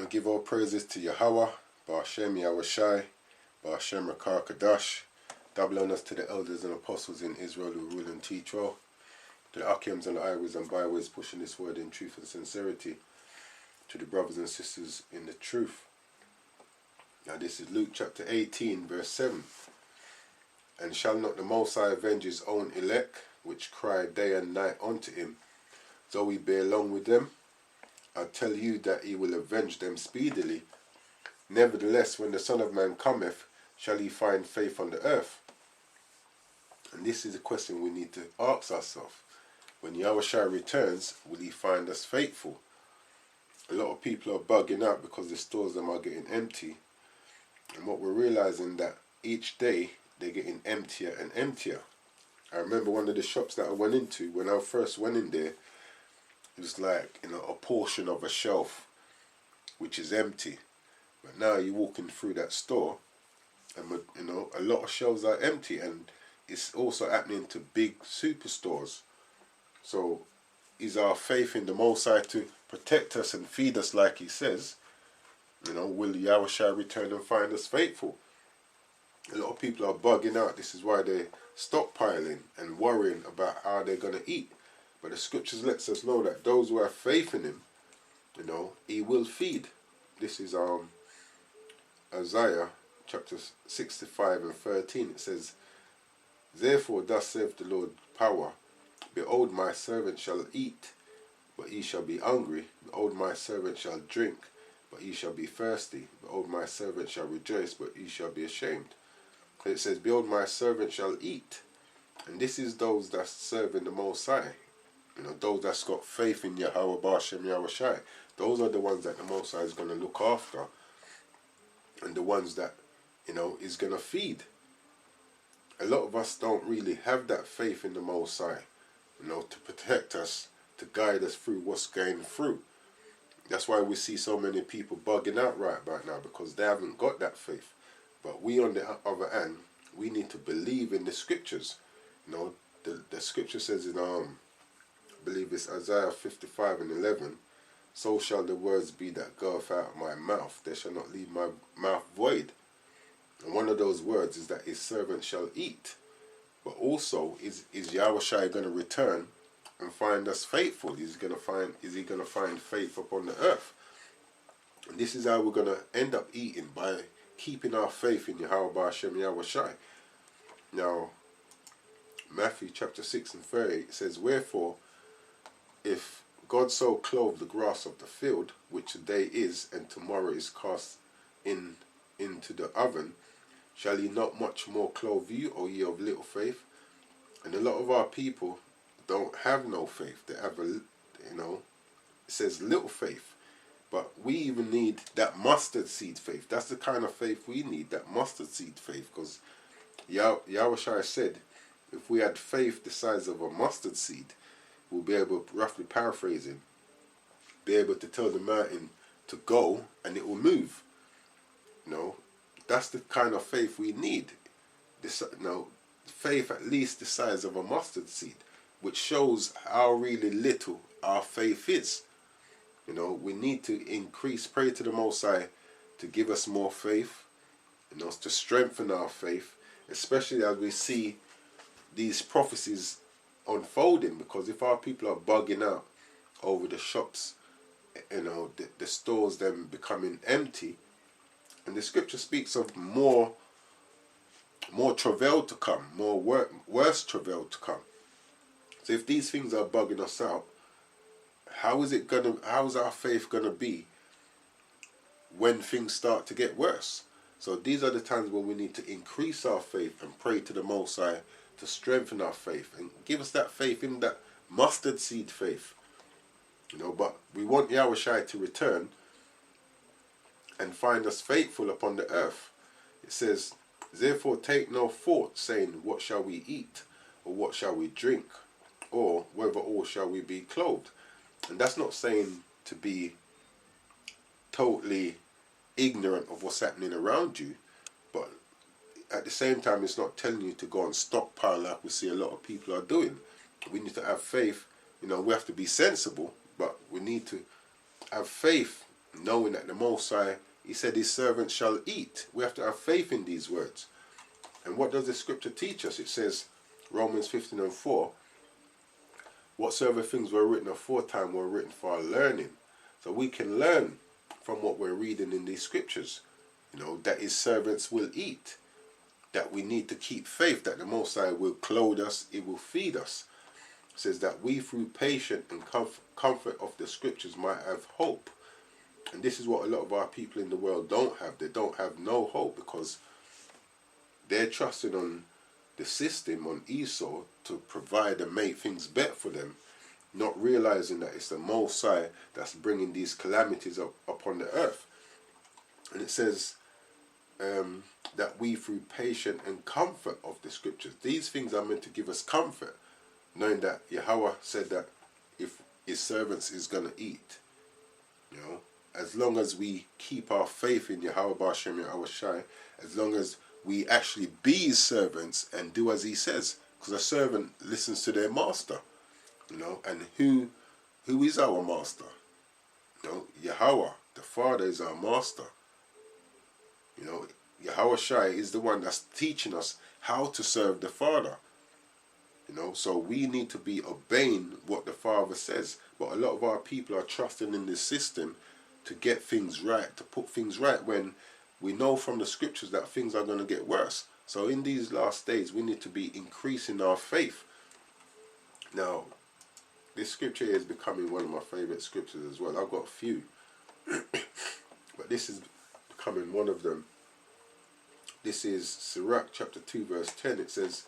I give all praises to Yahweh, Ba'ashem Yahushai, Ba'ashem Rakar Kadash, double honors to the elders and apostles in Israel who rule and teach well, to the Akims and the Iwis and byways pushing this word in truth and sincerity, to the brothers and sisters in the truth. Now this is Luke chapter 18 verse 7. And shall not the Most High avenge his own elect, which cry day and night unto him, though he bear long with them? I tell you that he will avenge them speedily. Nevertheless, when the Son of Man cometh, shall he find faith on the earth? And this is a question we need to ask ourselves. When Yahushua returns, will he find us faithful? A lot of people are bugging out because the stores them are getting empty. And what we're realizing that each day they're getting emptier and emptier. I remember one of the shops that I went into, when I first went in there, it was like, a portion of a shelf which is empty. But now you're walking through that store and, a lot of shelves are empty, and it's also happening to big superstores. So is our faith in the Most High to protect us and feed us like he says? Will Yahushua return and find us faithful? A lot of people are bugging out. This is why they're stockpiling and worrying about how they're going to eat. But the scriptures lets us know that those who have faith in him, he will feed. This is Isaiah chapter 65 and 13. It says, Therefore thus saith the Lord power, Behold, my servant shall eat, but he shall be hungry. Behold, my servant shall drink, but he shall be thirsty. Behold, my servant shall rejoice, but he shall be ashamed. It says, Behold, my servant shall eat. And this is those that serve in the Most High. Those that's got faith in Yahweh, Ba'ashem Yahushai. Those are the ones that the Most High is going to look after. And the ones that, is going to feed. A lot of us don't really have that faith in the Most High, to protect us, to guide us through what's going through. That's why we see so many people bugging out right about now, because they haven't got that faith. But we, on the other hand, we need to believe in the scriptures. The scripture says in, I believe it's Isaiah 55 and 11, So shall the words be that goeth out of my mouth, they shall not leave my mouth void. And one of those words is that his servant shall eat. But also, is Yahushua going to return and find us faithful? Is he going to find faith upon the earth? And this is how we're going to end up eating, by keeping our faith in Yahweh Ba'ashem Yahushai. Now, Matthew chapter 6 and 30, it says, Wherefore, if God so clothe the grass of the field, which today is, and tomorrow is cast into the oven, shall he not much more clothe you, O ye of little faith? And a lot of our people don't have no faith. They have it says little faith. But we even need that mustard seed faith. That's the kind of faith we need, that mustard seed faith. Because Yahushua said, if we had faith the size of a mustard seed, we'll be able, roughly paraphrasing, be able to tell the mountain to go and it will move. That's the kind of faith we need. Faith at least the size of a mustard seed, which shows how really little our faith is. We need to increase, pray to the Most High to give us more faith, to strengthen our faith, especially as we see these prophecies unfolding. Because if our people are bugging out over the shops, the stores them becoming empty, and the scripture speaks of more travail to come, worse travail to come. So if these things are bugging us out, how is our faith gonna be when things start to get worse? So these are the times when we need to increase our faith and pray to the Most High to strengthen our faith and give us that faith in that mustard seed faith. But we want Yahushua to return and find us faithful upon the earth. It says, Therefore take no thought, saying, What shall we eat? Or what shall we drink? Or whether all shall we be clothed? And that's not saying to be totally ignorant of what's happening around you, but at the same time it's not telling you to go and stockpile like we see a lot of people are doing. We need to have faith. We have to be sensible, but we need to have faith knowing that the Most High, he said his servants shall eat. We have to have faith in these words. And what does the scripture teach us? It says, Romans 15:4, whatsoever things were written aforetime were written for our learning. So we can learn from what we're reading in these scriptures, that his servants will eat, that we need to keep faith, that the Most High will clothe us, he will feed us. It says that we through patience and comfort of the scriptures might have hope. And this is what a lot of our people in the world don't have. They don't have no hope because they're trusting on the system, on Esau, to provide and make things better for them, not realizing that it's the Most High that's bringing these calamities upon the earth. And it says that we through patience and comfort of the scriptures, these things are meant to give us comfort, knowing that Yahweh said that if his servants is going to eat, as long as we keep our faith in Yahweh B'Shem Yahweh Shai, as long as we actually be his servants and do as he says, because a servant listens to their master, and who is our master? Yahweh, the Father, is our master. Yahweh Shai is the one that's teaching us how to serve the Father. So we need to be obeying what the Father says. But a lot of our people are trusting in this system to get things right, to put things right, when we know from the scriptures that things are going to get worse. So in these last days, we need to be increasing our faith. Now, this scripture is becoming one of my favorite scriptures as well. I've got a few, but this is becoming one of them. This is Sirach chapter 2 verse 10. It says,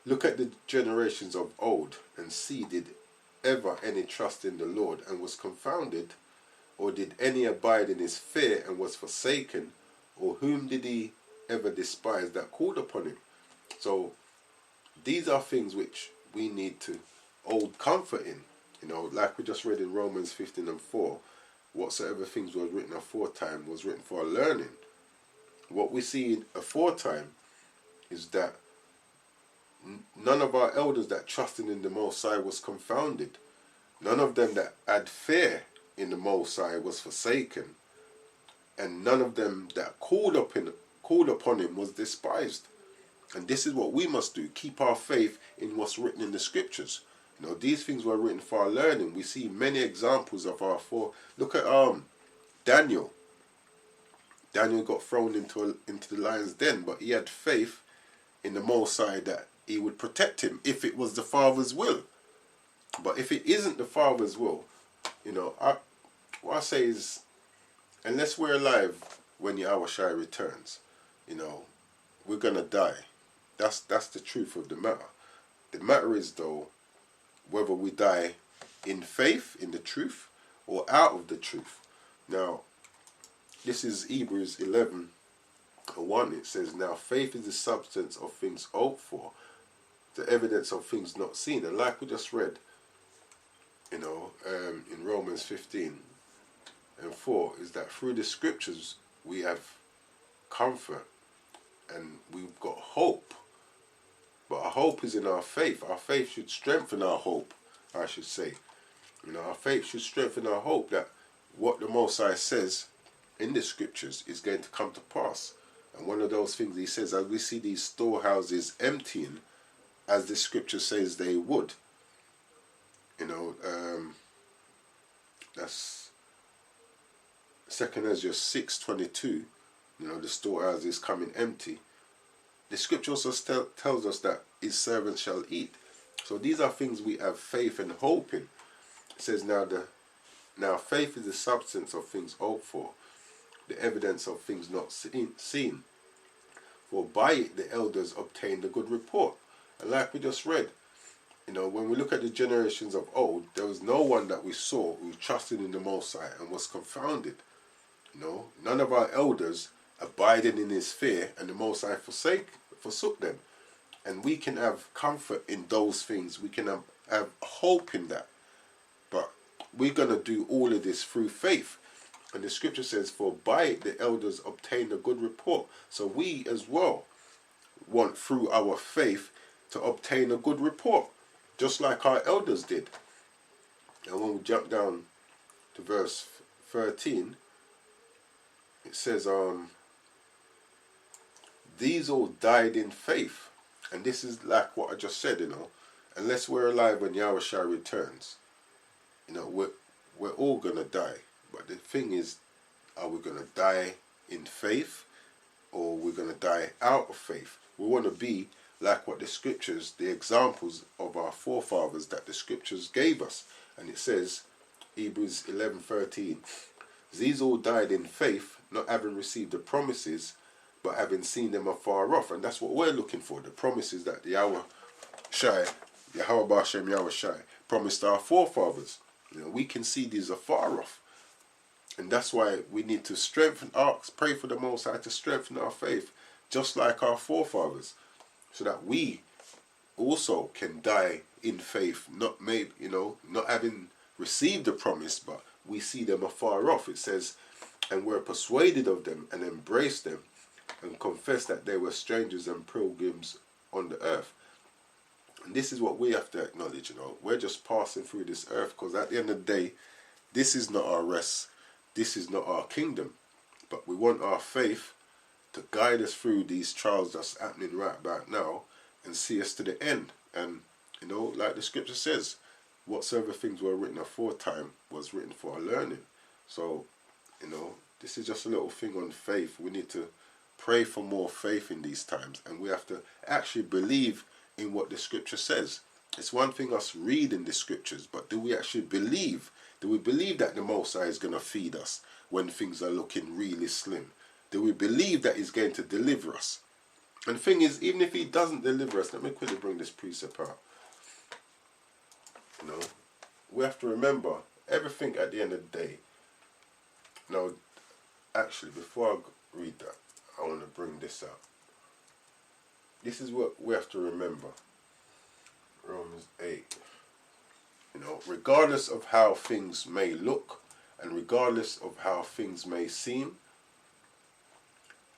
look at the generations of old and see, did ever any trust in the Lord and was confounded? Or did any abide in his fear and was forsaken? Or whom did he ever despise that called upon him? So these are things which we need to hold comfort in. Like we just read in Romans 15:4, whatsoever things were written aforetime was written for our learning. What we see in aforetime is that none of our elders that trusted in the Most High was confounded. None of them that had fear in the Most High was forsaken. And none of them that called upon him was despised. And this is what we must do, keep our faith in what's written in the scriptures. These things were written for our learning. We see many examples of look at Daniel. Daniel got thrown into the lion's den, but he had faith in the Most High that he would protect him if it was the Father's will. But if it isn't the Father's will, what I say is, unless we're alive when Yahweh Shai returns, we're going to die. That's the truth of the matter. The matter is, though, whether we die in faith, in the truth, or out of the truth. Now, this is Hebrews 11:1. It says, now faith is the substance of things hoped for, the evidence of things not seen. And like we just read, in Romans 15:4, is that through the scriptures we have comfort and we've got hope. But our hope is in our faith. Our faith should strengthen our hope, I should say. Our faith should strengthen our hope that what the Most High says in the scriptures is going to come to pass. And one of those things he says, as we see these storehouses emptying, as the scripture says they would, that's 2 Ezra 6:22, the storehouse is coming empty. The scripture also tells us that his servants shall eat. So these are things we have faith and hope in. It says, now faith is the substance of things hoped for, the evidence of things not seen. For by it the elders obtained a good report. And like we just read, when we look at the generations of old, there was no one that we saw who trusted in the Most High and was confounded. None of our elders abided in his fear, and the Most High forsook them. And we can have comfort in those things. We can have hope in that. But we're going to do all of this through faith. And the scripture says, for by it the elders obtained a good report. So we as well want through our faith to obtain a good report, just like our elders did. And when we jump down to verse 13, it says, these all died in faith. And this is like what I just said, unless we're alive when Yahushua returns, we're all going to die. But the thing is, are we going to die in faith, or we're going to die out of faith? We want to be like what the scriptures, the examples of our forefathers that the scriptures gave us. And it says, Hebrews 11:13, these all died in faith, not having received the promises, but having seen them afar off. And that's what we're looking for, the promises that the Yahweh Bashem Yahweh Shai promised our forefathers. We can see these afar off. And that's why we need to pray for the Most High to strengthen our faith, just like our forefathers, so that we also can die in faith, not having received the promise, but we see them afar off. It says, and we're persuaded of them and embrace them and confess that they were strangers and pilgrims on the earth. And this is what we have to acknowledge, we're just passing through this earth, because at the end of the day, this is not our rest. This is not our kingdom, but we want our faith to guide us through these trials that's happening right about now and see us to the end. And, like the scripture says, whatsoever things were written aforetime was written for our learning. So, this is just a little thing on faith. We need to pray for more faith in these times, and we have to actually believe in what the scripture says. It's one thing us reading the scriptures, but do we actually believe? Do we believe that the Most High is going to feed us when things are looking really slim? Do we believe that He's going to deliver us? And the thing is, even if He doesn't deliver us, let me quickly bring this precept out. We have to remember everything at the end of the day. Now, actually, before I read that, I want to bring this out. This is what we have to remember. Romans 8. Regardless of how things may look, and regardless of how things may seem,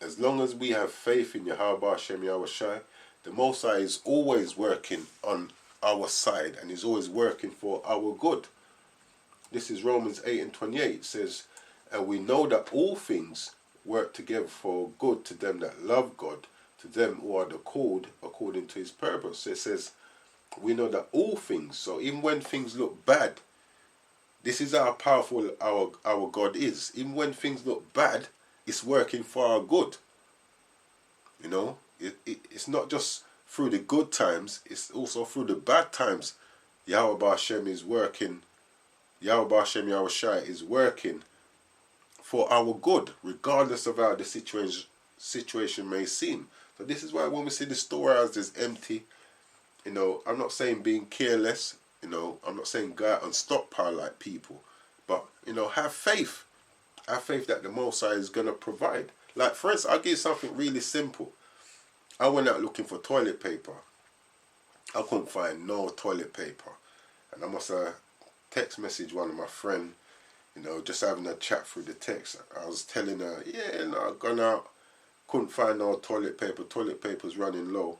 as long as we have faith in Yahweh Hashem Yahweh Shai, the Most High is always working on our side, and is always working for our good. This is Romans 8:28. It says, and we know that all things work together for good to them that love God, to them who are the called according to His purpose. So it says, we know that all things, so even when things look bad, this is how powerful our God is. Even when things look bad, it's working for our good. It's not just through the good times, it's also through the bad times. Yahweh Hashem is working, Yahweh Hashem Yahweh Shai is working for our good, regardless of how the situation may seem. So this is why when we see the storehouse is empty, I'm not saying being careless, I'm not saying go out and stockpile like people, but, have faith. Have faith that the Most High is going to provide. Like, for instance, I'll give you something really simple. I went out looking for toilet paper. I couldn't find no toilet paper. And I must have text messaged one of my friend, just having a chat through the text. I was telling her, I've gone out, couldn't find no toilet paper's running low.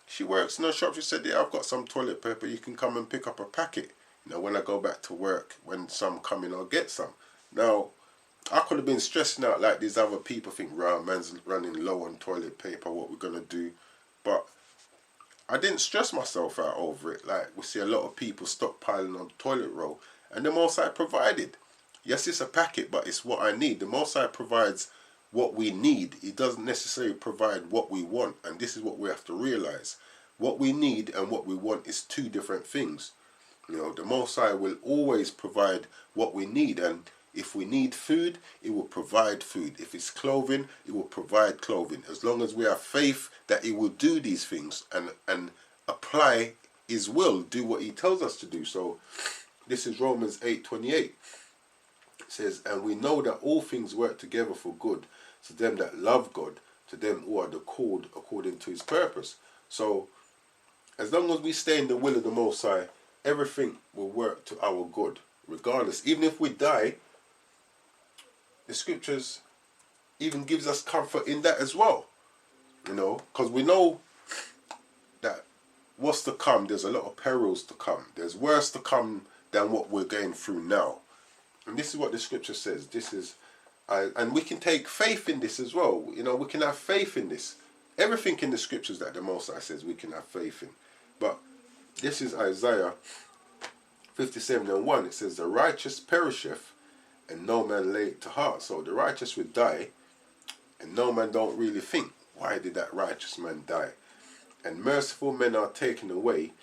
She works in a shop. She said, I've got some toilet paper. You can come and pick up a packet. When I go back to work, when some come in, I'll get some. Now, I could have been stressing out like these other people think, man's running low on toilet paper, what we're going to do. But I didn't stress myself out over it. Like, we see a lot of people stockpiling on toilet roll. And the Most High provided. Yes, it's a packet, but it's what I need. The Most High provides what we need. He doesn't necessarily provide what we want, and this is what we have to realize. What we need and what we want is two different things. The Most High will always provide what we need, and if we need food, He will provide food. If it's clothing, He will provide clothing. As long as we have faith that He will do these things and apply His will, do what He tells us to do. So this is Romans 8:28. It says, and we know that all things work together for good to them that love God, to them who are the called according to His purpose. So as long as we stay in the will of the Most High, everything will work to our good, regardless. Even if we die, the scriptures even gives us comfort in that as well. Because we know that what's to come, there's a lot of perils to come. There's worse to come than what we're going through now. And this is what the scripture says. This is and we can take faith in this as well. You know, we can have faith in this. Everything in the scriptures that the Most High says we can have faith in. But this is Isaiah 57:1. It says, the righteous perisheth, and no man lay it to heart. So the righteous would die, and no man don't really think, why did that righteous man die? And merciful men are taken away,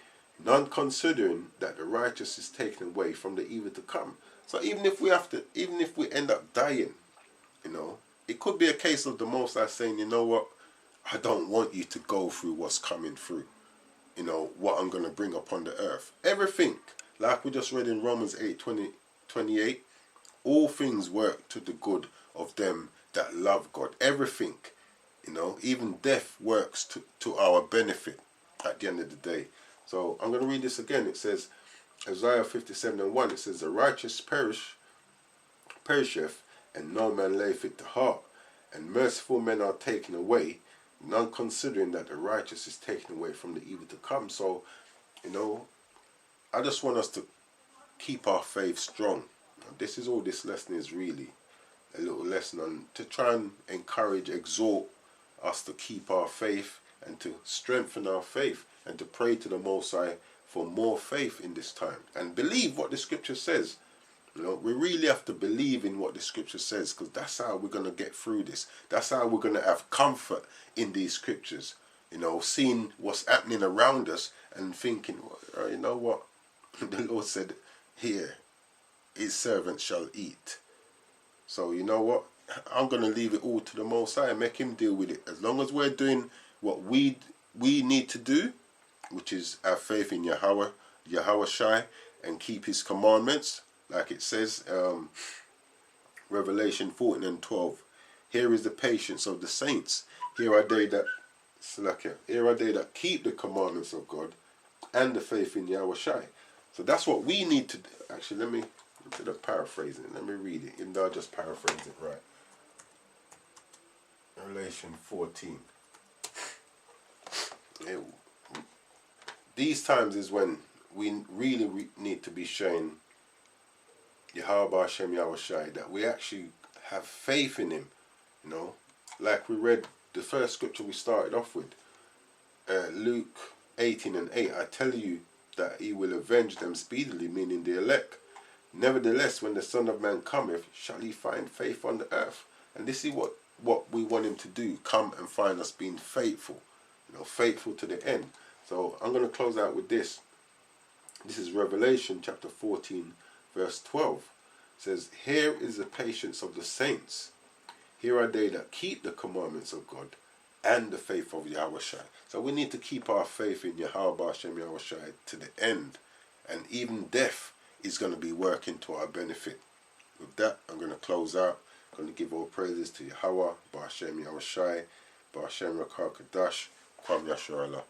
none considering that the righteous is taken away from the evil to come. So even if we end up dying, you know, it could be a case of the Most High saying, you know what, I don't want you to go through what's coming through. You know, what I'm going to bring upon the earth. Everything, like we just read in Romans 8:28, all things work to the good of them that love God. Everything, you know, even death works to our benefit at the end of the day. So I'm going to read this again. It says, Isaiah 57:1, it says, the righteous perisheth, and no man layeth it to heart, and merciful men are taken away, none considering that the righteous is taken away from the evil to come. So, you know, I just want us to keep our faith strong. This is all this lesson is really, a little lesson on to try and encourage, exhort us to keep our faith and to strengthen our faith and to pray to the Most High for more faith in this time and believe what the scripture says. You know, we really have to believe in what the scripture says, because that's how we're going to get through this. That's how we're going to have comfort in these scriptures. You know, seeing what's happening around us and thinking, well, you know what? The Lord said, here, his servant shall eat. So, you know what? I'm going to leave it all to the Most High and make him deal with it. As long as we're doing what we need to do, which is have faith in Yahweh Shai, and keep his commandments, like it says, Revelation 14:12. Here is the patience of the saints. Here are they that keep the commandments of God and the faith in Yahweh Shai. So that's what we need to do. Actually, let me, instead of paraphrasing it, let me read it, even though I just paraphrased it right. Revelation 14. These times is when we really need to be showing Yahweh Hashem Yahweh Shai that we actually have faith in him. You know, like we read the first scripture we started off with, Luke 18:8. I tell you that he will avenge them speedily, meaning the elect. Nevertheless, when the Son of Man cometh, shall he find faith on the earth? And this is what we want him to do, come and find us being faithful, you know, faithful to the end. So I'm going to close out with this. This is Revelation chapter 14, verse 12. It says, here is the patience of the saints. Here are they that keep the commandments of God and the faith of Yahweh Shai. So we need to keep our faith in Yahweh Hashem Yahweh Shai to the end. And even death is going to be working to our benefit. With that, I'm going to close out. I'm going to give all praises to Yahweh, Hashem Yahweh Shai, Hashem Rakar Kadash, Kwam Yasharallah.